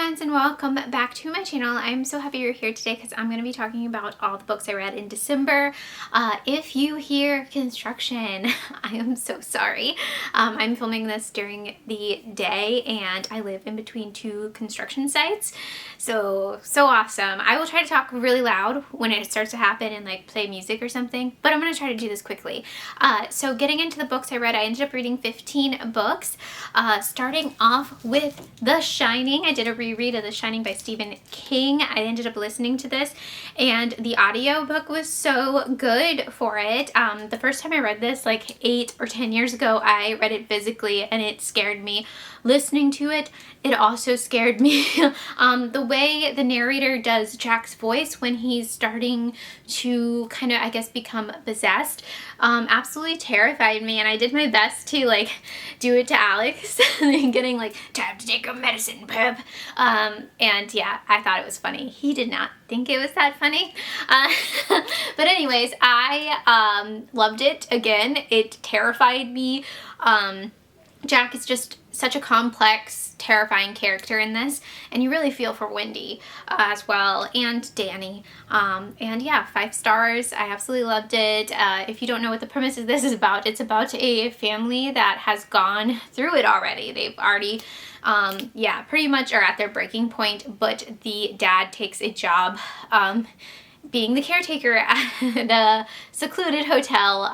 friends, and welcome back to my channel. I'm so happy you're here today because I'm going to be talking about all the books I read in December. If you hear construction, I am so sorry. I'm filming this during the day and I live in between two construction sites. So awesome. I will try to talk really loud when it starts to happen and like play music or something, but I'm going to try to do this quickly. So getting into the books I read, I ended up reading 15 books, starting off with The Shinning. I did a reread of The Shinning by Stephen King. I ended up listening to this and the audio book was so good for it. The first time I read this like 8 or 10 years ago, I read it physically and it scared me. Listening to it, it also scared me. The way the narrator does Jack's voice when he's starting to kind of, I guess, become possessed, absolutely terrified me, and I did my best to like do it to Alex and getting like, time to take a medicine, Pep. And yeah, I thought it was funny. He did not think it was that funny. But anyways, I loved it. Again, it terrified me. Jack is just such a complex, terrifying character in this, and you really feel for Wendy as well, and Danny. And yeah, 5 stars. I absolutely loved it. If you don't know what the premise of this is about, it's about a family that has gone through it already. They've already, yeah, pretty much are at their breaking point, but the dad takes a job being the caretaker at a secluded hotel,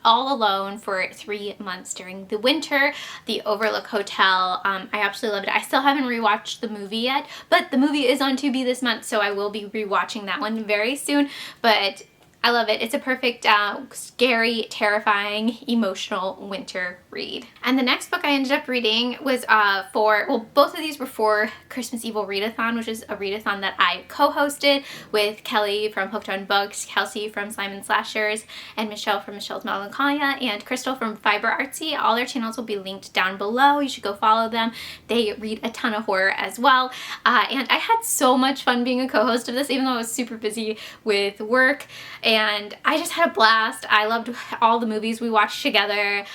all alone for 3 months during the winter. The Overlook Hotel. I absolutely loved it. I still haven't rewatched the movie yet, but the movie is on Tubi this month, so I will be rewatching that one very soon. But I love it. It's a perfect, scary, terrifying, emotional winter read. And the next book I ended up reading was both of these were for Christmas Evil Readathon, which is a readathon that I co-hosted with Kelly from Hooked on Books, Kelsey from Slime & Slashers, and Michelle from Michelle's Melancholia, and Crystal from Fiber Artsy. All their channels will be linked down below. You should go follow them. They read a ton of horror as well. And I had so much fun being a co-host of this, even though I was super busy with work. And I just had a blast. I loved all the movies we watched together.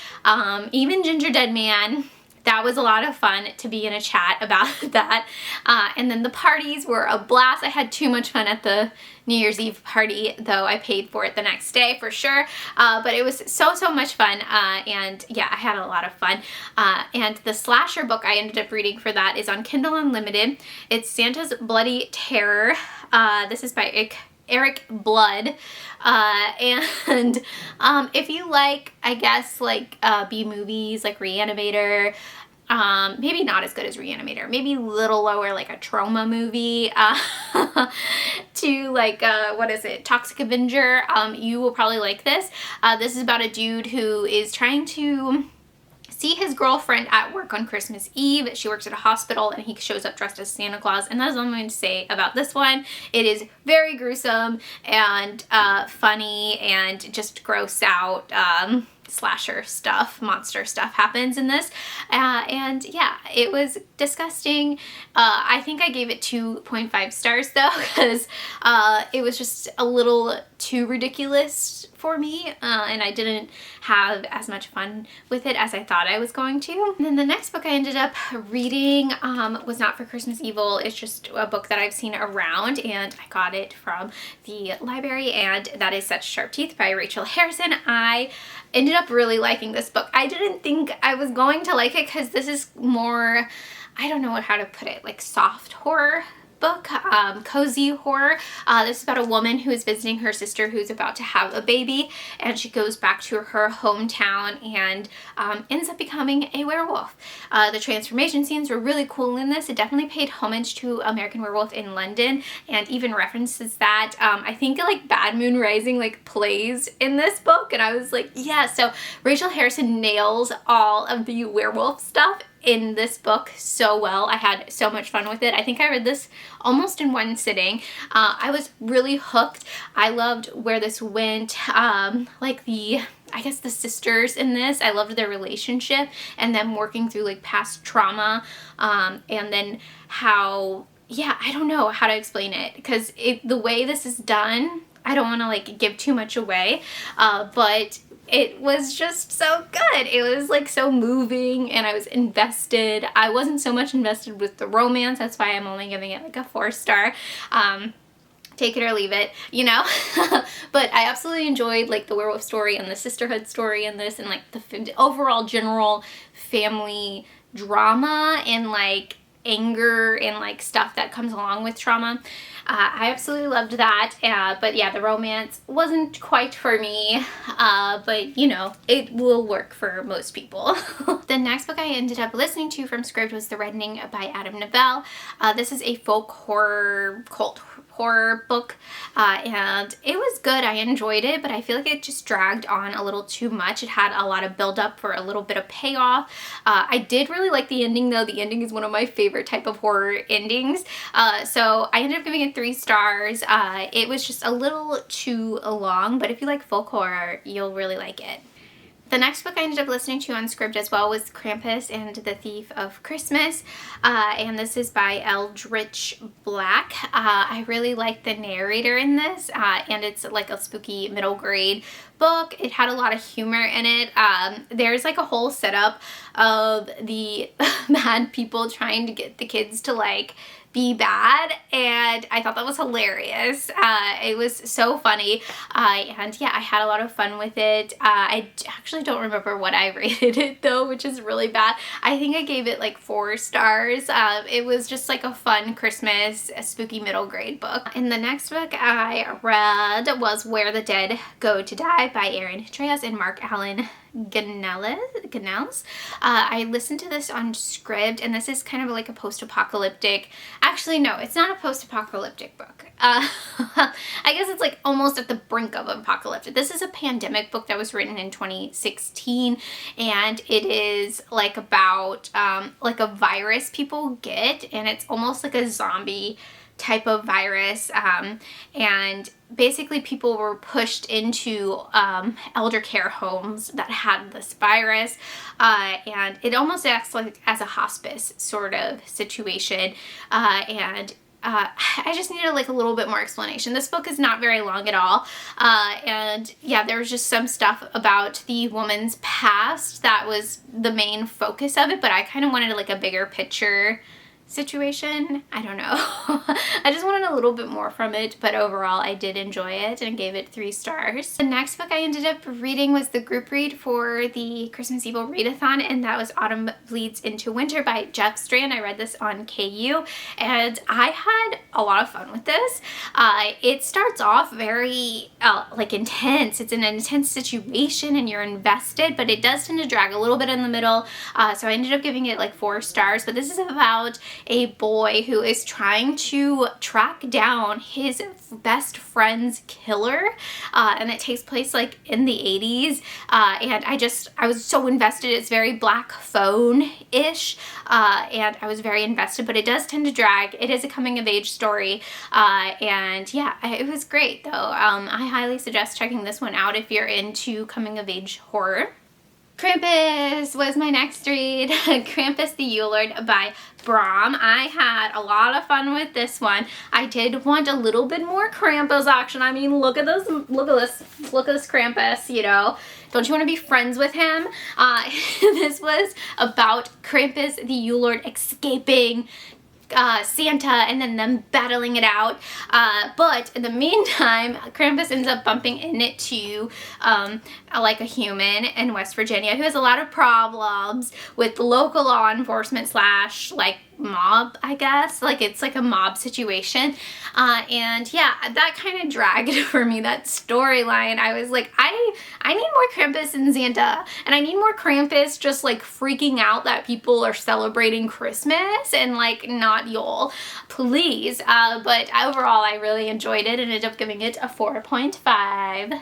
Even Ginger Dead Man. That was a lot of fun to be in a chat about that. And then the parties were a blast. I had too much fun at the New Year's Eve party, though I paid for it the next day for sure. But it was so much fun. And yeah, I had a lot of fun. And the slasher book I ended up reading for that is on Kindle Unlimited. It's Santa's Bloody Terror. This is by Eric Blood. And if you like, I guess, like B movies like Reanimator, maybe not as good as Reanimator, maybe a little lower, like a trauma movie, to like, what is it, Toxic Avenger, you will probably like this. This is about a dude who is trying to see his girlfriend at work on Christmas Eve. She works at a hospital and he shows up dressed as Santa Claus, and that's all I'm going to say about this one. It is very gruesome and funny and just gross out. Slasher stuff, monster stuff happens in this, and yeah, it was disgusting. I think I gave it 2.5 stars though, because it was just a little too ridiculous for me, and I didn't have as much fun with it as I thought I was going to. And then the next book I ended up reading was not for Christmas Evil. It's just a book that I've seen around, and I got it from the library, and that is Such Sharp Teeth by Rachel Harrison. I ended up really liking this book. I didn't think I was going to like it because this is more, I don't know how to put it, like soft horror book, cozy horror. This is about a woman who is visiting her sister who's about to have a baby, and she goes back to her hometown and ends up becoming a werewolf. The transformation scenes were really cool in this. It definitely paid homage to American Werewolf in London and even references that. I think like Bad Moon Rising like plays in this book, and I was like, yeah. So Rachel Harrison nails all of the werewolf stuff in this book so well. I had so much fun with it. I think I read this almost in one sitting. I was really hooked. I loved where this went, like I guess the sisters in this. I loved their relationship and them working through like past trauma, and then how, yeah, I don't know how to explain it because the way this is done, I don't want to like give too much away, but it was just so good. It was like so moving and I was invested. I wasn't so much invested with the romance. That's why I'm only giving it like a 4-star. Take it or leave it, you know. But I absolutely enjoyed like the werewolf story and the sisterhood story in this, and like the overall general family drama and like anger and like stuff that comes along with trauma. I absolutely loved that, but yeah, the romance wasn't quite for me, but you know, it will work for most people. The next book I ended up listening to from Scribd was The Reddening by Adam Novell. This is a folk horror, cult horror book, and it was good. I enjoyed it, but I feel like it just dragged on a little too much. It had a lot of build up for a little bit of payoff. I did really like the ending though. The ending is one of my favorite type of horror endings, so I ended up giving it 3 stars. It was just a little too long, but if you like folk horror, you'll really like it. The next book I ended up listening to on Scribd as well was Krampus and the Thief of Christmas, and this is by Eldritch Black. I really like the narrator in this, and it's like a spooky middle grade book. It had a lot of humor in it. There's like a whole setup of the bad people trying to get the kids to like be bad, and I thought that was hilarious. It was so funny, and yeah, I had a lot of fun with it. I actually don't remember what I rated it though, which is really bad. I think I gave it like 4 stars. It was just like a fun Christmas, spooky middle grade book. And the next book I read was Where the Dead Go to Die by Erin Treyas and Mark Allen Ganels. I listened to this on Scribd, and this is kind of like a post-apocalyptic, actually no, it's not a post-apocalyptic book. I guess it's like almost at the brink of apocalyptic. This is a pandemic book that was written in 2016, and it is like about like a virus people get, and it's almost like a zombie type of virus, and basically people were pushed into elder care homes that had this virus, and it almost acts like as a hospice sort of situation, and I just needed like a little bit more explanation. This book is not very long at all, and yeah, there was just some stuff about the woman's past that was the main focus of it, but I kind of wanted like a bigger picture situation. I don't know. I just wanted a little bit more from it, but overall I did enjoy it and gave it 3 stars. The next book I ended up reading was the group read for the Christmas Evil Readathon, and that was Autumn Bleeds into Winter by Jeff Strand. I read this on KU, and I had a lot of fun with this. It starts off very like intense. It's an intense situation and you're invested, but it does tend to drag a little bit in the middle, so I ended up giving it like 4 stars. But this is about a boy who is trying to track down his best friend's killer, and it takes place like in the 80s, and I was so invested. It's very Black Phone-ish, and I was very invested, but it does tend to drag. It is a coming of age story, and yeah, it was great though. I highly suggest checking this one out if you're into coming of age horror. Krampus was my next read. Krampus the Yule Lord by Brom. I had a lot of fun with this one. I did want a little bit more Krampus action. I mean, look at this Krampus, you know. Don't you want to be friends with him? This was about Krampus the Yule Lord escaping Santa and then them battling it out, but in the meantime Krampus ends up bumping into like a human in West Virginia who has a lot of problems with local law enforcement slash like mob, I guess. Like it's like a mob situation, and yeah, that kind of dragged for me, that storyline. I was like, I need more Krampus and Santa, and I need more Krampus just like freaking out that people are celebrating Christmas and like not Yule, please. But overall I really enjoyed it and ended up giving it a 4.5.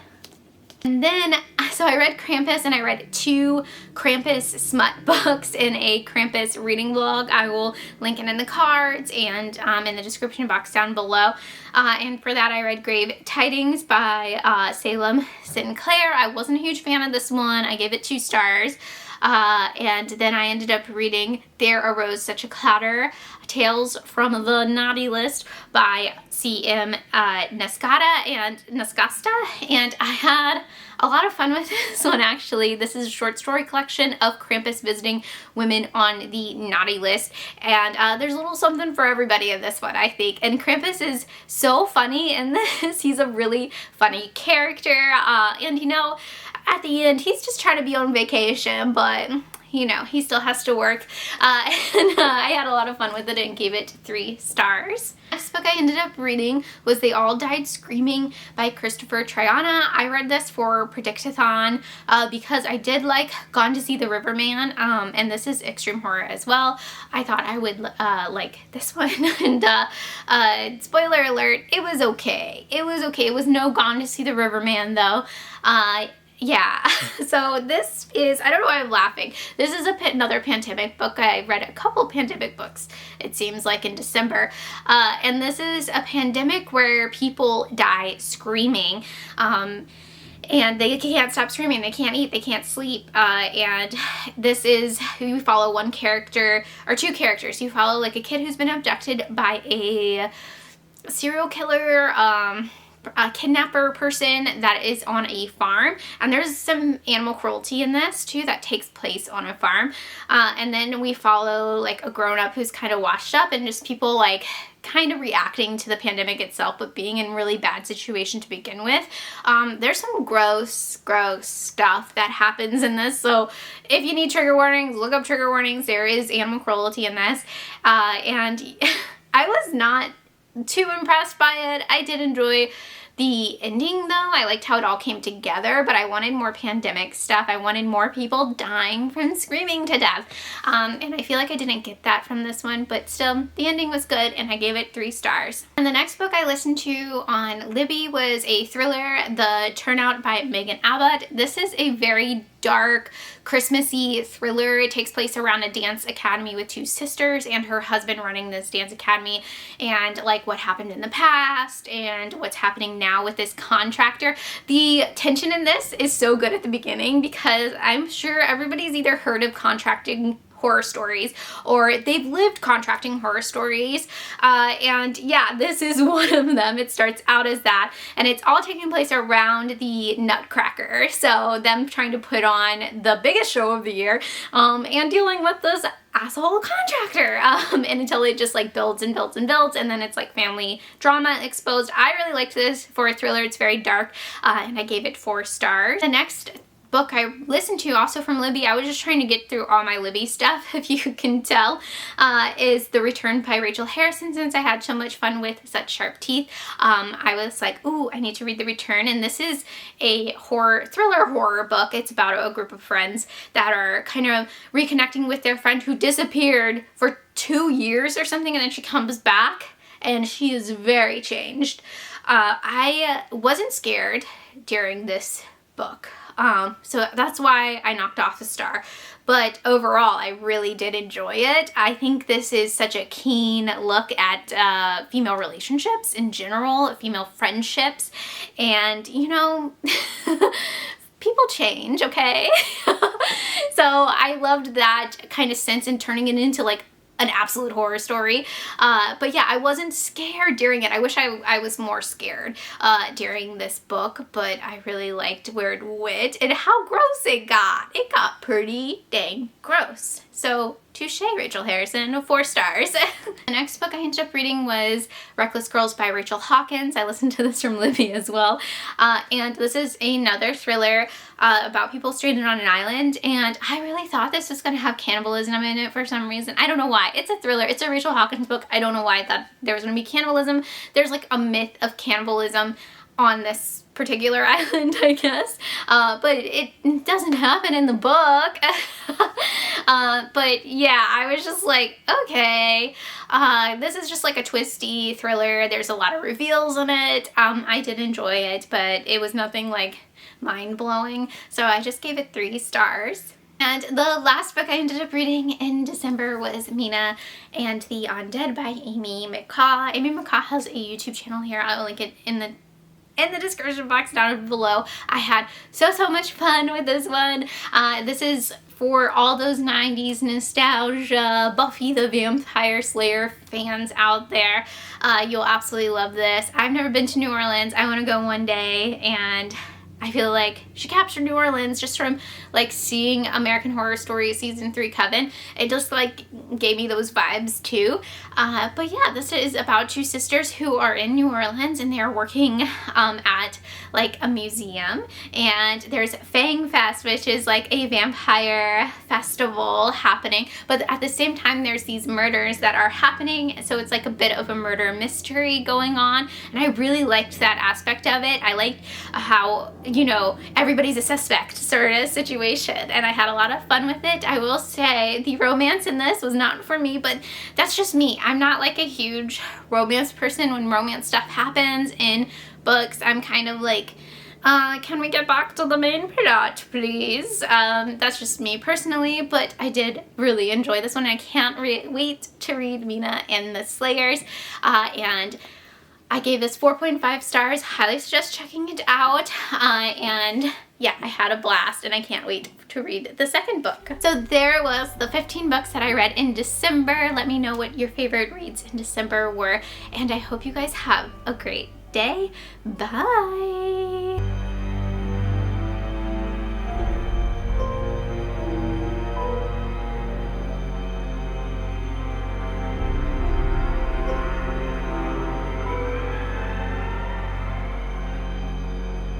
And then, so I read Krampus, and I read 2 Krampus smut books in a Krampus reading vlog. I will link it in the cards and in the description box down below. And for that I read Grave Tidings by Salem Sinclair. I wasn't a huge fan of this one. I gave it 2 stars. And then I ended up reading There Arose Such a Clatter, Tales from the Naughty List by C.M. Nascata and Nascasta, and I had a lot of fun with this one actually. This is a short story collection of Krampus visiting women on the naughty list, and there's a little something for everybody in this one, I think. And Krampus is so funny in this. He's a really funny character, and you know, at the end he's just trying to be on vacation, but you know, he still has to work, and I had a lot of fun with it and gave it 3 stars. Next book I ended up reading was They All Died Screaming by Christopher Triana. I read this for Predictathon because I did like Gone to See the Riverman, and this is extreme horror as well. I thought I would like this one, and spoiler alert, it was okay. It was okay. It was no Gone to See the Riverman though. Yeah, so this is, I don't know why I'm laughing. This is another pandemic book. I read a couple pandemic books, it seems like, in December. And this is a pandemic where people die screaming. And they can't stop screaming, they can't eat, they can't sleep, and this is, you follow one character, or 2 characters. You follow like a kid who's been abducted by a serial killer, a kidnapper person that is on a farm, and there's some animal cruelty in this too that takes place on a farm, and then we follow like a grown-up who's kind of washed up, and just people like kind of reacting to the pandemic itself, but being in really bad situation to begin with. There's some gross stuff that happens in this, so if you need trigger warnings, look up trigger warnings. There is animal cruelty in this, and I was not too impressed by it. I did enjoy the ending though. I liked how it all came together, but I wanted more pandemic stuff. I wanted more people dying from screaming to death, and I feel like I didn't get that from this one, but still the ending was good and I gave it 3 stars. And the next book I listened to on Libby was a thriller, The Turnout by Megan Abbott. This is a very dark, Christmassy thriller. It takes place around a dance academy with 2 sisters and her husband running this dance academy, and like what happened in the past and what's happening now with this contractor. The tension in this is so good at the beginning because I'm sure everybody's either heard of contracting horror stories or they've lived contracting horror stories, and yeah, this is one of them. It starts out as that, and it's all taking place around the Nutcracker, so them trying to put on the biggest show of the year, and dealing with this asshole contractor, and until it just like builds and builds and builds, and then it's like family drama exposed. I really liked this for a thriller. It's very dark, and I gave it 4 stars. The next book I listened to, also from Libby, I was just trying to get through all my Libby stuff, if you can tell, is The Return by Rachel Harrison. Since I had so much fun with Such Sharp Teeth, I was like, ooh, I need to read The Return. And this is a thriller horror book. It's about a group of friends that are kind of reconnecting with their friend who disappeared for 2 years or something, and then she comes back and she is very changed. I wasn't scared during this book. So that's why I knocked off a star. But overall, I really did enjoy it. I think this is such a keen look at female relationships in general, female friendships, and you know, people change, okay? So I loved that kind of sense in turning it into like an absolute horror story. But yeah, I wasn't scared during it. I wish I was more scared during this book, but I really liked where it went and how gross it got. It got pretty dang gross. So touche, Rachel Harrison, 4 stars. The next book I ended up reading was Reckless Girls by Rachel Hawkins. I listened to this from Libby as well. And this is another thriller about people stranded on an island. And I really thought this was going to have cannibalism in it for some reason. I don't know why. It's a thriller. It's a Rachel Hawkins book. I don't know why I thought there was going to be cannibalism. There's like a myth of cannibalism on this particular island, I guess, but it doesn't happen in the book. But yeah, I was just like, okay, this is just like a twisty thriller. There's a lot of reveals in it. I did enjoy it, but it was nothing like mind-blowing, so I just gave it 3 stars. And the last book I ended up reading in December was Mina and the Undead by Amy McCaw. Amy McCaw has a YouTube channel here. I'll link it in the description box down below. I had so much fun with this one. This is for all those 90s nostalgia, Buffy the Vampire Slayer fans out there. You'll absolutely love this. I've never been to New Orleans. I want to go one day, and I feel like she captured New Orleans just from like seeing American Horror Story season 3 Coven. It just like gave me those vibes too. But yeah, this is about two sisters who are in New Orleans, and they're working at like a museum, and there's Fang Fest, which is like a vampire festival happening, but at the same time there's these murders that are happening, so it's like a bit of a murder mystery going on, and I really liked that aspect of it. I liked how, you know, everybody's a suspect sort of situation, and I had a lot of fun with it. I will say the romance in this was not for me, but that's just me. I'm not like a huge romance person. When romance stuff happens in books, I'm kind of like, can we get back to the main plot, please? That's just me personally, but I did really enjoy this one. I can't wait to read Mina and the Slayers, and I gave this 4.5 stars. Highly suggest checking it out, and yeah, I had a blast, and I can't wait to read the second book. So there was the 15 books that I read in December. Let me know what your favorite reads in December were, and I hope you guys have a great day. Bye!